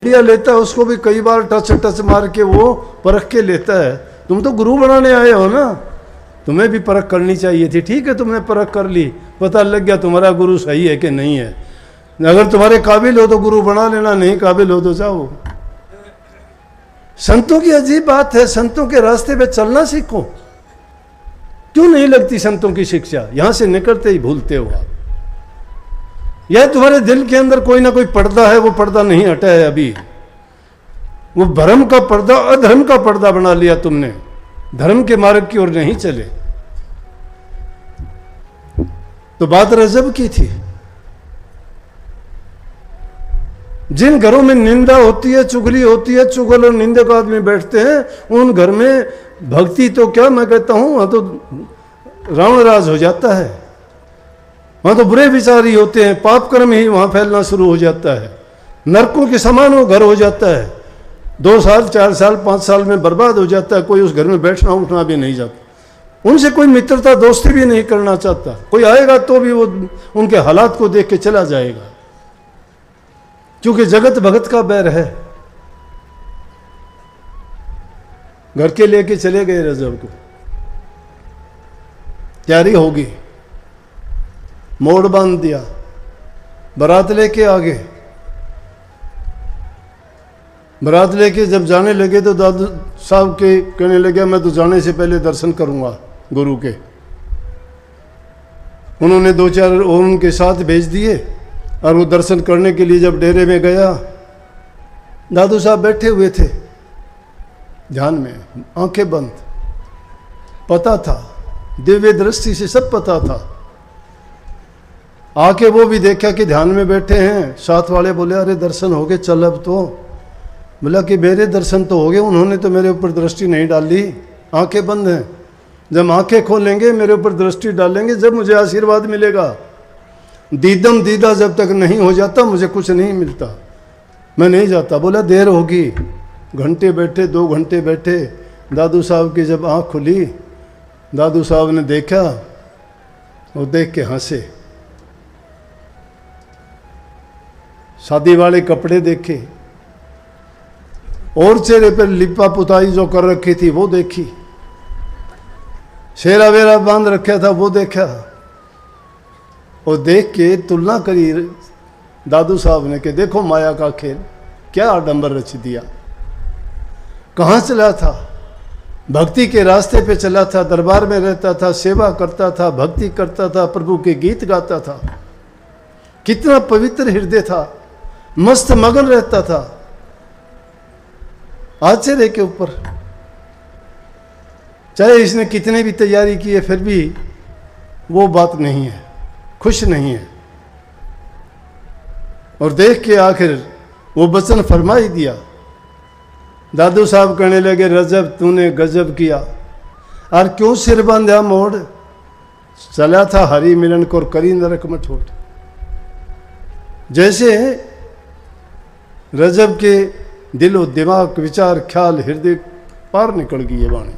Media लेता है उसको भी कई बार टच मार के वो परख के लेता है। तुम तो गुरु बनाने आए हो ना, तुम्हें भी परख करनी चाहिए थी। ठीक है, तुमने परख कर ली, पता लग गया तुम्हारा गुरु सही है कि नहीं है। अगर तुम्हारे काबिल हो तो गुरु बना लेना, नहीं काबिल हो तो जाओ। संतों की अजीब बात है, संतों के रास्ते पे चलना सीखो। क्यों नहीं लगती संतों की शिक्षा? यहां से निकलते ही भूलते हो आप। यह तुम्हारे दिल के अंदर कोई ना कोई पर्दा है, वो पर्दा नहीं हटा है अभी। वो भ्रम का पर्दा अधर्म का पर्दा बना लिया तुमने, धर्म के मार्ग की ओर नहीं चले। तो बात रजब की थी। जिन घरों में निंदा होती है, चुगली होती है, चुगल और निंदक आदमी बैठते हैं, उन घर में भक्ति तो क्या मैं कहता हूं, वहां तो रावण राज हो जाता है। वहां तो बुरे विचार ही होते हैं, पाप कर्म ही वहां फैलना शुरू हो जाता है। नरकों के समान वो घर हो जाता है। 2 साल 4 साल 5 साल में बर्बाद हो जाता है। कोई उस घर में बैठना उठना भी नहीं जाता, उनसे कोई मित्रता दोस्ती भी नहीं करना चाहता। कोई आएगा तो भी वो उनके हालात को देख के चला जाएगा, क्योंकि जगत भगत का बैर है। घर के लेके चले गए रजब को, तैयारी होगी, मोड़ बांध दिया, बारात लेके आ गए। बारात लेके जब जाने लगे तो दादू साहब के कहने लगे मैं तो जाने से पहले दर्शन करूंगा गुरु के। उन्होंने 2-4 और उनके साथ भेज दिए और वो दर्शन करने के लिए जब डेरे में गया, दादू साहब बैठे हुए थे ध्यान में, आंखें बंद। पता था, दिव्य दृष्टि से सब पता था। आके वो भी देखा कि ध्यान में बैठे हैं। साथ वाले बोले अरे दर्शन हो गए, चल अब तो। बोला कि मेरे दर्शन तो हो गए, उन्होंने तो मेरे ऊपर दृष्टि नहीं डाली, आंखें बंद हैं। जब आंखें खोलेंगे मेरे ऊपर दृष्टि डालेंगे, जब मुझे आशीर्वाद मिलेगा। दीदम दीदा जब तक नहीं हो जाता मुझे कुछ नहीं मिलता, मैं नहीं जाता। बोला देर होगी। घंटे बैठे, 2 घंटे बैठे। दादू साहब की जब आँख खुली, दादू साहब ने देखा और देख के हंसे। शादी वाले कपड़े देखे और चेहरे पर लिपा पुताई जो कर रखी थी वो देखी, शेरा वेरा बांध रखा था वो देखा। और देख के तुलना करी दादू साहब ने कि देखो माया का खेल, क्या आडंबर रच दिया। कहाँ चला था? भक्ति के रास्ते पे चला था, दरबार में रहता था, सेवा करता था, भक्ति करता था, प्रभु के गीत गाता था। कितना पवित्र हृदय था, मस्त मगन रहता था। आश्चर्य के ऊपर, चाहे इसने कितने भी तैयारी की है फिर भी वो बात नहीं है, खुश नहीं है। और देख के आखिर वो वचन फरमा ही दिया। दादू साहब कहने लगे रजब तूने गजब किया। और क्यों सिर बांधा मोड़, चला था हरि मिलन को करी नरक मठोड़। जैसे रजब के दिलो दिमाग विचार ख्याल हृदय पार निकल गई है वाणी,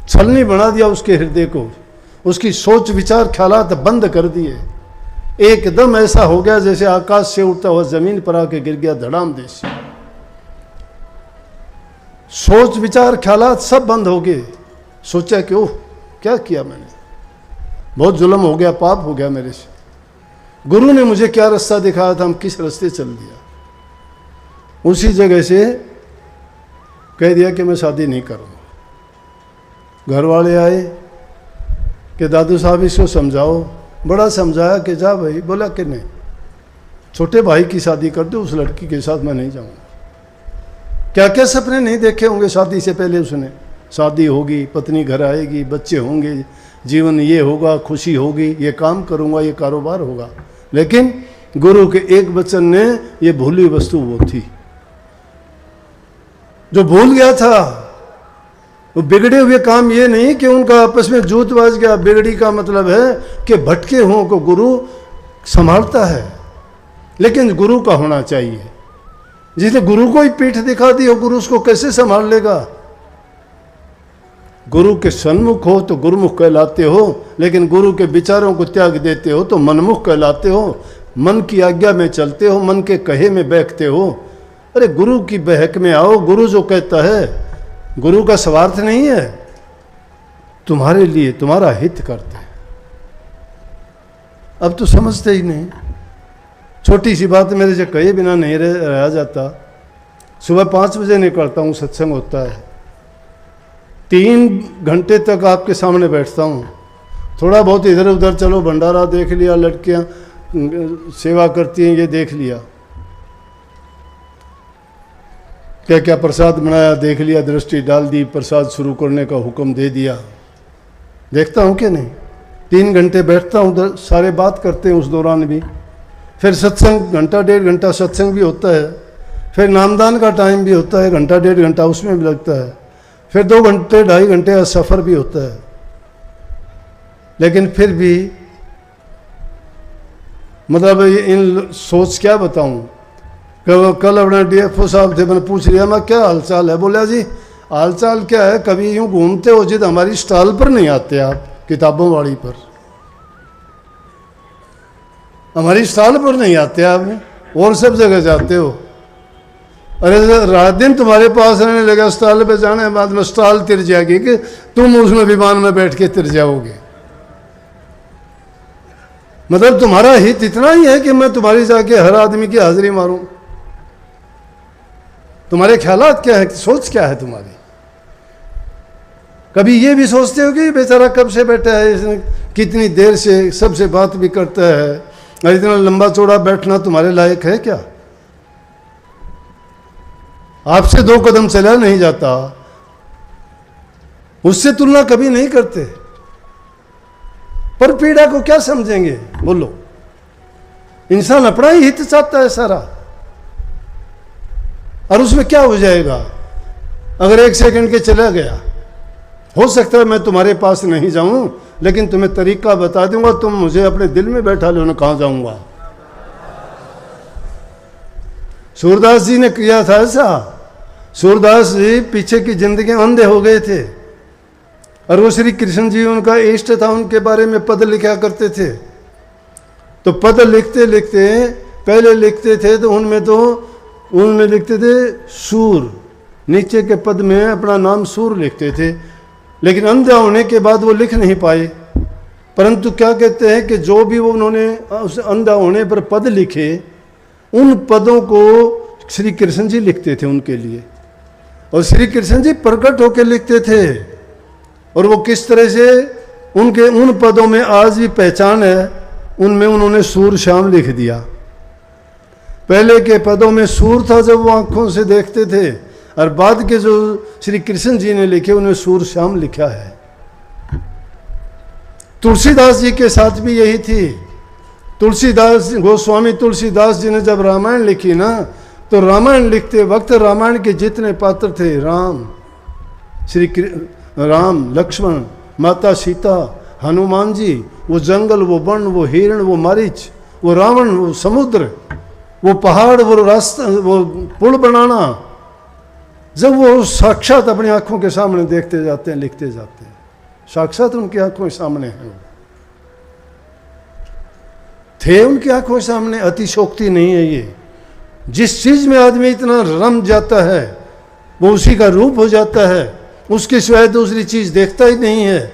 छलनी बना दिया उसके हृदय को, उसकी सोच विचार ख्यालात बंद कर दिए। एकदम ऐसा हो गया जैसे आकाश से उड़ता हुआ जमीन पर आके गिर गया धड़ाम देश। सोच विचार ख्यालात सब बंद हो गए। सोचा कि ओह क्या किया मैंने, बहुत जुल्म हो गया, पाप हो गया मेरे से। गुरु ने मुझे क्या रास्ता दिखाया था, हम किस रास्ते चल दिया। उसी जगह से कह दिया कि मैं शादी नहीं करूँगा। घर वाले आए कि दादू साहब इसको समझाओ। बड़ा समझाया कि जा भाई। बोला कि नहीं, छोटे भाई की शादी कर दो, उस लड़की के साथ मैं नहीं जाऊँगा। क्या क्या सपने नहीं देखे होंगे शादी से पहले उसने। शादी होगी, पत्नी घर आएगी, बच्चे होंगे, जीवन ये होगा, खुशी होगी, ये काम करूँगा, ये कारोबार होगा। लेकिन गुरु के एक वचन ने ये भूली वस्तु वो थी जो भूल गया था। वो बिगड़े हुए काम ये नहीं कि उनका आपस में जूत बाज गया। बिगड़ी का मतलब है कि भटके हुओं को गुरु संभालता है, लेकिन गुरु का होना चाहिए। जिसने गुरु को ही पीठ दिखा दी हो, गुरु उसको कैसे संभाल लेगा? गुरु के सन्मुख हो तो गुरुमुख कहलाते हो, लेकिन गुरु के विचारों को त्याग देते हो तो मनमुख कहलाते हो। मन की आज्ञा में चलते हो, मन के कहे में बैठते हो। अरे गुरु की बहक में आओ, गुरु जो कहता है, गुरु का स्वार्थ नहीं है, तुम्हारे लिए तुम्हारा हित करते हैं। अब तो समझते ही नहीं। छोटी सी बात मेरे से कहे बिना नहीं रहा जाता। सुबह 5 बजे निकलता हूँ, सत्संग होता है, 3 घंटे तक आपके सामने बैठता हूँ। थोड़ा बहुत इधर उधर चलो, भंडारा देख लिया, लड़कियाँ सेवा करती हैं ये देख लिया, क्या क्या प्रसाद बनाया देख लिया, दृष्टि डाल दी, प्रसाद शुरू करने का हुक्म दे दिया। देखता हूँ कि नहीं, 3 घंटे बैठता हूँ, सारे बात करते हैं उस दौरान भी। फिर सत्संग घंटा 1.5 घंटा सत्संग भी होता है, फिर नामदान का टाइम भी होता है, घंटा 1.5 घंटा उसमें भी लगता है, फिर 2 घंटे 2.5 घंटे का सफ़र भी होता है। लेकिन फिर भी मतलब इन सोच क्या बताऊं। कल अपना DFO साहब थे, मैंने पूछ लिया मैं क्या हालचाल है, बोला जी हालचाल क्या है, कभी यूं घूमते हो जिद हमारी स्टॉल पर नहीं आते आप, किताबों वाली पर हमारी स्टॉल पर नहीं आते आप, और सब जगह जाते हो। अरे रात दिन तुम्हारे पास रहने लगा, स्टॉल पे जाने के बाद में स्टॉल तिर जाएगी कि तुम उसमें विमान में बैठ के तिर जाओगे। मतलब तुम्हारा हित इतना ही है कि मैं तुम्हारी जाके हर आदमी की हाजिरी मारूं। तुम्हारे ख्यालात क्या है, सोच क्या है तुम्हारी? कभी ये भी सोचते हो कि बेचारा कब से बैठा है, इसने कितनी देर से सबसे बात भी करता है, और इतना लंबा चौड़ा बैठना तुम्हारे लायक है क्या? आपसे 2 कदम चला नहीं जाता, उससे तुलना कभी नहीं करते। पर पीड़ा को क्या समझेंगे बोलो? इंसान अपना ही हित चाहता है सारा, और उसमें क्या हो जाएगा अगर 1 सेकंड के चला गया। हो सकता है मैं तुम्हारे पास नहीं जाऊं, लेकिन तुम्हें तरीका बता दूंगा, तुम मुझे अपने दिल में बैठा लो ना, कहां जाऊंगा। सूरदास जी ने किया था ऐसा। सूरदास जी पीछे की जिंदगी अंधे हो गए थे, और वो श्री कृष्ण जी उनका इष्ट था, उनके बारे में पद लिखा करते थे। तो पद लिखते लिखते पहले लिखते थे तो उनमें लिखते थे सूर, नीचे के पद में अपना नाम सूर लिखते थे। लेकिन अंधा होने के बाद वो लिख नहीं पाए, परंतु क्या कहते हैं कि जो भी वो उन्होंने उस अंधा होने पर पद लिखे, उन पदों को श्री कृष्ण जी लिखते थे उनके लिए, और श्री कृष्ण जी प्रकट होकर लिखते थे। और वो किस तरह से उनके उन पदों में आज भी पहचान है, उनमें उन्होंने सूर श्याम लिख दिया। पहले के पदों में सूर था जब वो आंखों से देखते थे, और बाद के जो श्री कृष्ण जी ने लिखे उन्हें सूर श्याम लिखा है। तुलसीदास जी के साथ भी यही थी। तुलसीदास गोस्वामी तुलसीदास जी ने जब रामायण लिखी ना, तो रामायण लिखते वक्त रामायण के जितने पात्र थे, राम, लक्ष्मण, माता सीता, हनुमान जी, वो जंगल, वो वन, वो हिरण, वो मारीच, वो रावण, वो समुद्र, वो पहाड़, वो रास्ता, वो पुल बनाना, जब वो साक्षात अपनी आंखों के सामने देखते जाते हैं, लिखते जाते हैं, साक्षात उनकी आंखों के सामने हैं, थे उनकी आंखों के सामने। अतिशोक्ति नहीं है ये। जिस चीज में आदमी इतना रम जाता है वो उसी का रूप हो जाता है, उसके सिवाय दूसरी चीज देखता ही नहीं है।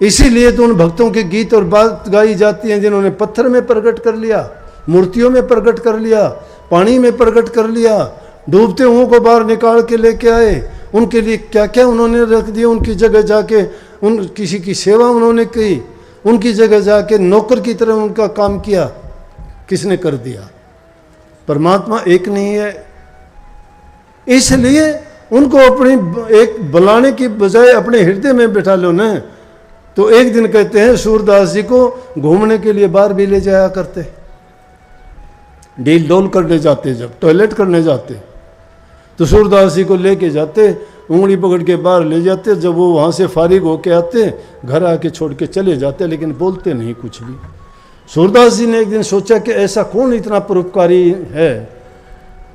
इसीलिए तो उन भक्तों के गीत और बात गाई जाती हैं जिन्होंने पत्थर में प्रकट कर लिया, मूर्तियों में प्रकट कर लिया, पानी में प्रकट कर लिया, डूबते हुओं को बाहर निकाल के लेके आए, उनके लिए क्या क्या उन्होंने रख दिया, उनकी जगह जाके उन किसी की सेवा उन्होंने की, उनकी जगह जाके नौकर की तरह उनका काम किया। किसने कर दिया? परमात्मा एक नहीं है। इसलिए उनको अपनी एक बुलाने की बजाय अपने हृदय में बिठा लो ना। तो एक दिन कहते हैं सूरदास जी को घूमने के लिए बाहर भी ले जाया करते, डील डोल करने जाते, जब टॉयलेट करने जाते तो सूरदास जी को लेके जाते, उंगली पकड़ के बाहर ले जाते। जब वो वहाँ से फारिग होके आते, घर आके छोड़ के चले जाते, लेकिन बोलते नहीं कुछ भी। सूरदास जी ने एक दिन सोचा कि ऐसा कौन इतना परोपकारी है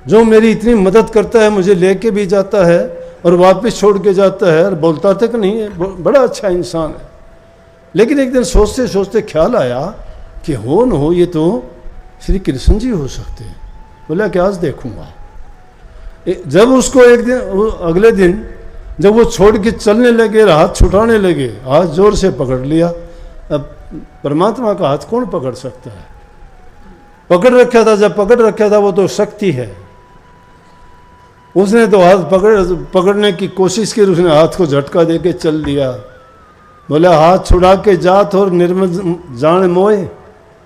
जो मेरी इतनी मदद करता है, मुझे लेके भी जाता है और वापस छोड़ के जाता है और बोलता तक नहीं है, बड़ा अच्छा इंसान है। लेकिन एक दिन सोचते सोचते ख्याल आया कि हो न हो ये तो श्री कृष्ण जी हो सकते हैं। बोला कि आज देखूंगा। जब उसको एक दिन, अगले दिन जब वो छोड़ के चलने लगे, हाथ छुटाने लगे, हाथ जोर से पकड़ लिया। अब परमात्मा का हाथ कौन पकड़ सकता है? पकड़ रखा था, जब पकड़ रखा था वो तो शक्ति है। उसने तो हाथ पकड़ने की कोशिश की, उसने हाथ को झटका दे के चल दिया। बोला हाथ छुड़ा के जात और निर्मल जान मोए,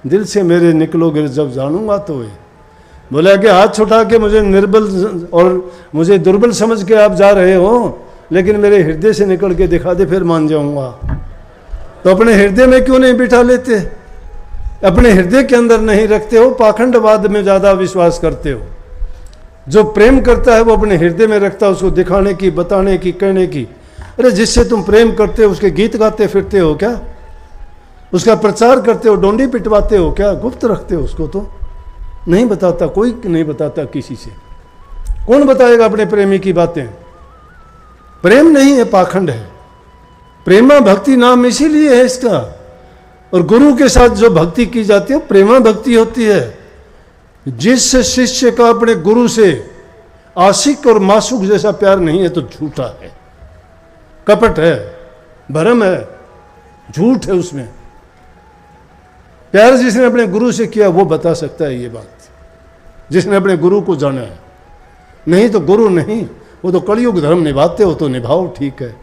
दिल से मेरे निकलोगे जब जानूंगा तो ये। बोला कि हाथ छुटा के मुझे निर्बल और मुझे दुर्बल समझ के आप जा रहे हो, लेकिन मेरे हृदय से निकल के दिखा दे, फिर मान जाऊंगा। तो अपने हृदय में क्यों नहीं बिठा लेते? अपने हृदय के अंदर नहीं रखते हो, पाखंडवाद में ज़्यादा विश्वास करते हो। जो प्रेम करता है वो अपने हृदय में रखता है, उसको दिखाने की, बताने की, कहने की। अरे जिससे तुम प्रेम करते हो उसके गीत गाते फिरते हो क्या? उसका प्रचार करते हो, डोंडी पिटवाते हो क्या? गुप्त रखते हो उसको? तो नहीं बताता, कोई नहीं बताता किसी से। कौन बताएगा अपने प्रेमी की बातें? प्रेम नहीं है, पाखंड है। प्रेमा भक्ति नाम इसीलिए है इसका। और गुरु के साथ जो भक्ति की जाती है प्रेमा भक्ति होती है। जिस शिष्य का अपने गुरु से आशिक और मासूक जैसा प्यार नहीं है तो झूठा है, कपट है, भरम है, झूठ है उसमें। प्यार जिसने अपने गुरु से किया वो बता सकता है ये बात, जिसने अपने गुरु को जाना है। नहीं तो गुरु नहीं, वो तो कलयुग धर्म निभाते हो तो निभाओ, ठीक है।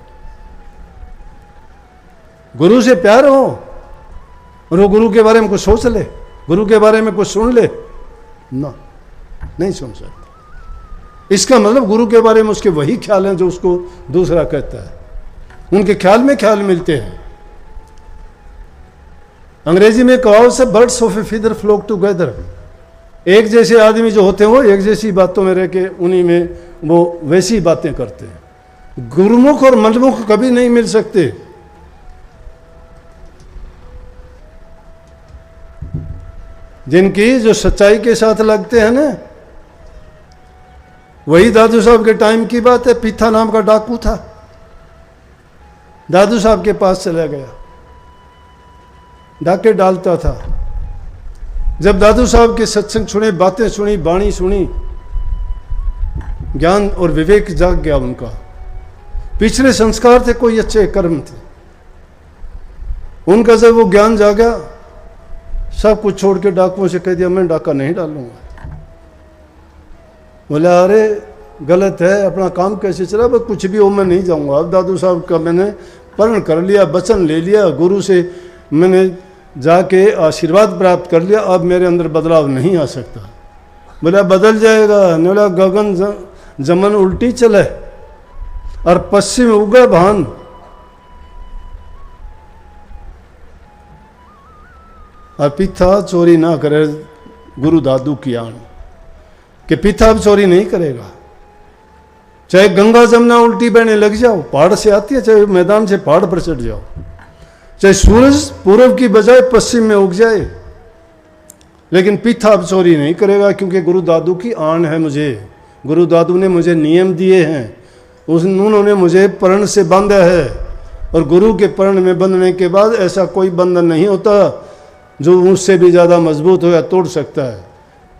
गुरु से प्यार हो और वो गुरु के बारे में कुछ सोच ले, गुरु के बारे में कुछ सुन ले, ना, नहीं सुन सकते। इसका मतलब गुरु के बारे में उसके वही ख्याल हैं जो उसको दूसरा कहता है। उनके ख्याल में ख्याल मिलते हैं। अंग्रेजी में कहावत से birds of a feather flock together. एक जैसे आदमी जो होते हैं वो एक जैसी बातों में रह के उन्हीं में वो वैसी बातें करते हैं। गुरुमुख और मनमुख कभी नहीं मिल सकते। जिनकी जो सच्चाई के साथ लगते हैं ना, वही दादू साहब के टाइम की बात है। पीथा नाम का डाकू था, दादू साहब के पास चला गया, डाके डालता था। जब दादू साहब के सत्संग सुने, बातें सुनी, वाणी सुनी, ज्ञान और विवेक जाग गया उनका। पिछले संस्कार थे, कोई अच्छे कर्म थे उनका। जब वो ज्ञान जागा, सब कुछ छोड़ के डाकुओं से कह दिया मैं डाका नहीं डालूंगा। बोला अरे गलत है, अपना काम कैसे चला? बस कुछ भी हो, मैं नहीं जाऊंगा। अब दादू साहब का मैंने प्रण कर लिया, वचन ले लिया, गुरु से मैंने जाके आशीर्वाद प्राप्त कर लिया, अब मेरे अंदर बदलाव नहीं आ सकता। बोला बदल जाएगा। बोला गगन जमन उल्टी चले और पश्चिम उगे भान। और पिता चोरी ना करे, गुरु दादू की आन कि पिता अब चोरी नहीं करेगा। चाहे गंगा जमुना उल्टी बहने लग जाओ, पहाड़ से आती है, चाहे मैदान से पहाड़ पर चढ़ जाओ, चाहे सूरज पूर्व की बजाय पश्चिम में उग जाए, लेकिन पिता अब चोरी नहीं करेगा, क्योंकि गुरु दादू की आन है मुझे। गुरु दादू ने मुझे नियम दिए हैं, उन्होंने मुझे प्रण से बांधा है। और गुरु के प्रण में बंधने के बाद ऐसा कोई बंधन नहीं होता जो उससे भी ज़्यादा मजबूत हो या तोड़ सकता है।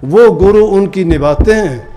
वो गुरु उनकी निभाते हैं।